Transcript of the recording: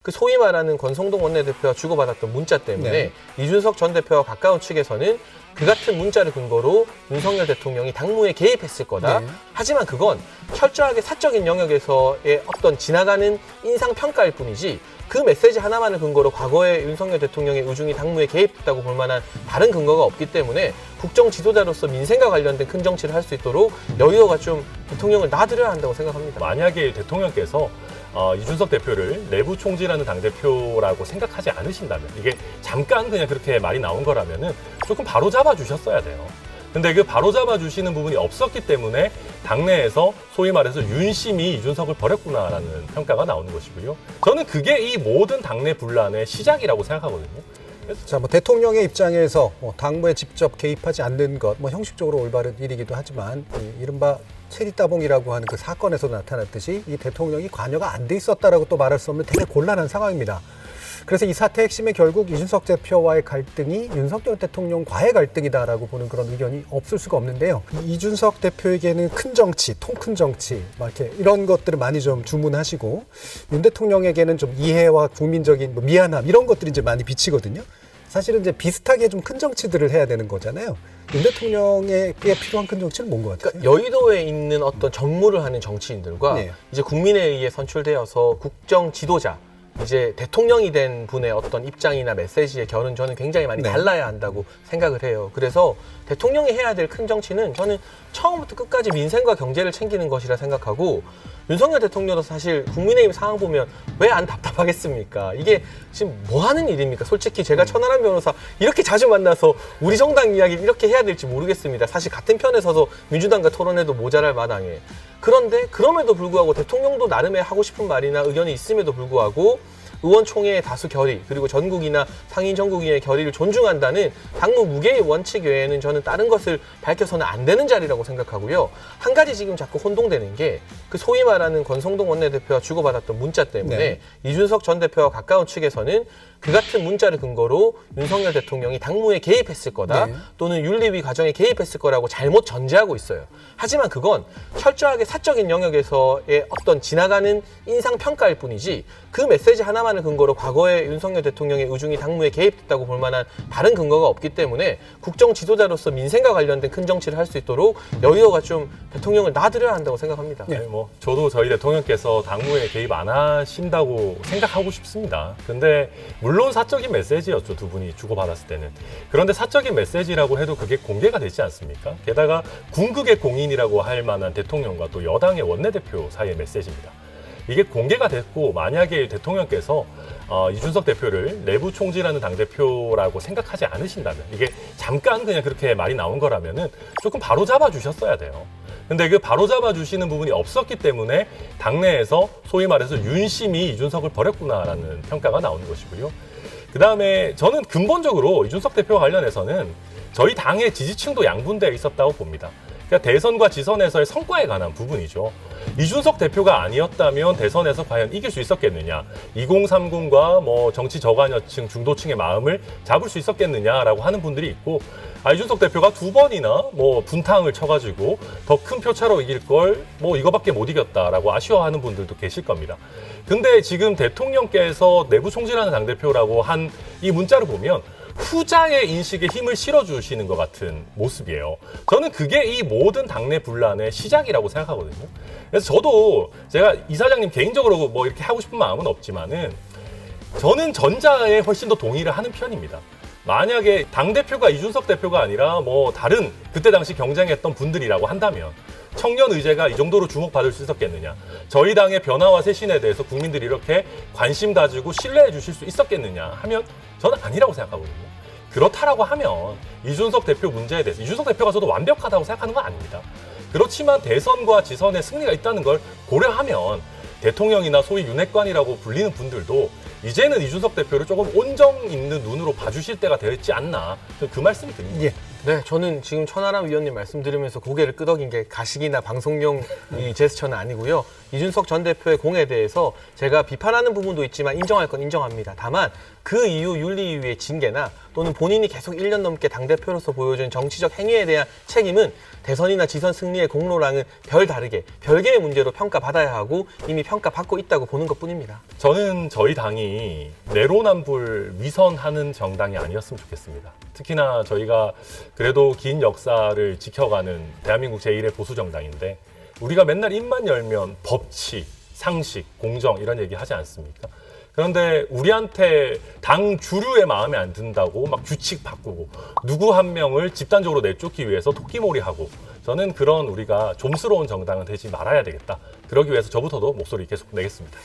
그 소위 말하는 권성동 원내대표와 주고받았던 문자 때문에 이준석 전 대표와 가까운 측에서는 그 같은 문자를 근거로 윤석열 대통령이 당무에 개입했을 거다. 하지만 그건 철저하게 사적인 영역에서의 어떤 지나가는 인상평가일 뿐이지 그 메시지 하나만을 근거로 과거에 윤석열 대통령의 우중이 당무에 개입했다고 볼 만한 다른 근거가 없기 때문에 국정 지도자로서 민생과 관련된 큰 정치를 할 수 있도록 여의도가 좀 대통령을 놔드려야 한다고 생각합니다. 만약에 대통령께서 이준석 대표를 내부 총지라는 당대표라고 생각하지 않으신다면, 이게 잠깐 그냥 그렇게 말이 나온 거라면은 조금 바로 잡아 주셨어야 돼요. 근데 그 바로 잡아 주시는 부분이 없었기 때문에 당내에서 소위 말해서 윤심이 이준석을 버렸구나라는 평가가 나오는 것이고요. 저는 그게 이 모든 당내 분란의 시작이라고 생각하거든요. 자, 대통령의 입장에서 당무에 직접 개입하지 않는 것, 형식적으로 올바른 일이기도 하지만 이른바 체리 따봉이라고 하는 그 사건에서 나타났듯이 이 대통령이 관여가 안 돼 있었다라고 또 말할 수 없는 되게 곤란한 상황입니다. 그래서 이 사태의 핵심은 결국 이준석 대표와의 갈등이 윤석열 대통령과의 갈등이다라고 보는 그런 의견이 없을 수가 없는데요. 이준석 대표에게는 큰 정치, 통 큰 정치, 이렇게 이런 것들을 많이 좀 주문하시고 윤 대통령에게는 좀 이해와 국민적인 미안함 이런 것들이 이제 많이 비치거든요. 사실은 이제 비슷하게 좀 큰 정치들을 해야 되는 거잖아요. 윤 대통령에게 필요한 큰 정치는 뭔 것 같아요? 그러니까 여의도에 있는 어떤 전무를 하는 정치인들과 이제 국민에 의해 선출되어서 국정 지도자, 이제 대통령이 된 분의 어떤 입장이나 메시지의 결은 저는 굉장히 많이 달라야 한다고 생각을 해요. 그래서 대통령이 해야 될 큰 정치는 저는 처음부터 끝까지 민생과 경제를 챙기는 것이라 생각하고, 윤석열 대통령도 사실 국민의힘 상황 보면 왜 안 답답하겠습니까? 이게 지금 뭐 하는 일입니까? 솔직히 제가 천하람 변호사 이렇게 자주 만나서 우리 정당 이야기를 이렇게 해야 될지 모르겠습니다. 사실 같은 편에 서서 민주당과 토론해도 모자랄 마당에. 그런데 그럼에도 불구하고 대통령도 나름의 하고 싶은 말이나 의견이 있음에도 불구하고 의원총회의 다수 결의, 그리고 전국이나 상임 전국위의 결의를 존중한다는 당무 무게의 원칙 외에는 저는 다른 것을 밝혀서는 안 되는 자리라고 생각하고요. 한 가지 지금 자꾸 혼동되는 게 그 소위 말하는 권성동 원내대표와 주고받았던 문자 때문에 이준석 전 대표와 가까운 측에서는 그 같은 문자를 근거로 윤석열 대통령이 당무에 개입했을 거다, 또는 윤리위 과정에 개입했을 거라고 잘못 전제하고 있어요. 하지만 그건 철저하게 사적인 영역에서의 어떤 지나가는 인상평가일 뿐이지 그 메시지 하나만을 근거로 과거에 윤석열 대통령의 우중이 당무에 개입됐다고 볼 만한 다른 근거가 없기 때문에 국정 지도자로서 민생과 관련된 큰 정치를 할 수 있도록 여의도가 좀 대통령을 놔드려야 한다고 생각합니다. 저도 저희 대통령께서 당무에 개입 안 하신다고 생각하고 싶습니다. 근데 물론 사적인 메시지였죠, 두 분이 주고받았을 때는. 그런데 사적인 메시지라고 해도 그게 공개가 되지 않습니까? 게다가 궁극의 공인이라고 할 만한 대통령과 또 여당의 원내대표 사이의 메시지입니다. 이게 공개가 됐고, 만약에 대통령께서 이준석 대표를 내부 총지라는 당대표라고 생각하지 않으신다면, 이게 잠깐 그냥 그렇게 말이 나온 거라면은 조금 바로 잡아 주셨어야 돼요. 근데 그 바로 잡아 주시는 부분이 없었기 때문에 당내에서 소위 말해서 윤심이 이준석을 버렸구나라는 평가가 나오는 것이고요. 그다음에 저는 근본적으로 이준석 대표와 관련해서는 저희 당의 지지층도 양분되어 있었다고 봅니다. 그러니까 대선과 지선에서의 성과에 관한 부분이죠. 이준석 대표가 아니었다면 대선에서 과연 이길 수 있었겠느냐, 2030과 정치 저관여층, 중도층의 마음을 잡을 수 있었겠느냐라고 하는 분들이 있고, 이준석 대표가 두 번이나 분탕을 쳐가지고 더 큰 표차로 이길 걸 이거밖에 못 이겼다라고 아쉬워하는 분들도 계실 겁니다. 근데 지금 대통령께서 내부 총지라는 당대표라고 한 이 문자를 보면 후자의 인식에 힘을 실어주시는 것 같은 모습이에요. 저는 그게 이 모든 당내 분란의 시작이라고 생각하거든요. 그래서 저도 제가 이사장님 개인적으로 이렇게 하고 싶은 마음은 없지만은 저는 전자에 훨씬 더 동의를 하는 편입니다. 만약에 당대표가 이준석 대표가 아니라 다른 그때 당시 경쟁했던 분들이라고 한다면 청년 의제가 이 정도로 주목받을 수 있었겠느냐, 저희 당의 변화와 쇄신에 대해서 국민들이 이렇게 관심 가지고 신뢰해 주실 수 있었겠느냐 하면 저는 아니라고 생각하거든요. 그렇다라고 하면 이준석 대표 문제에 대해서 이준석 대표가 저도 완벽하다고 생각하는 건 아닙니다. 그렇지만 대선과 지선에 승리가 있다는 걸 고려하면 대통령이나 소위 윤핵관이라고 불리는 분들도 이제는 이준석 대표를 조금 온정 있는 눈으로 봐주실 때가 되었지 않나, 그 말씀을 드립니다. 네, 저는 지금 천하람 위원님 말씀 들으면서 고개를 끄덕인 게 가식이나 방송용 이 제스처는 아니고요. 이준석 전 대표의 공에 대해서 제가 비판하는 부분도 있지만 인정할 건 인정합니다. 다만 그 이후 윤리위의 징계나 또는 본인이 계속 1년 넘게 당대표로서 보여준 정치적 행위에 대한 책임은 대선이나 지선 승리의 공로랑은 별다르게 별개의 문제로 평가받아야 하고 이미 평가받고 있다고 보는 것뿐입니다. 저는 저희 당이 내로남불 위선하는 정당이 아니었으면 좋겠습니다. 특히나 저희가 그래도 긴 역사를 지켜가는 대한민국 제1의 보수 정당인데 우리가 맨날 입만 열면 법치, 상식, 공정 이런 얘기 하지 않습니까? 그런데 우리한테 당 주류의 마음에 안 든다고 막 규칙 바꾸고 누구 한 명을 집단적으로 내쫓기 위해서 토끼몰이하고 저는 그런 우리가 좀스러운 정당은 되지 말아야 되겠다. 그러기 위해서 저부터도 목소리 계속 내겠습니다.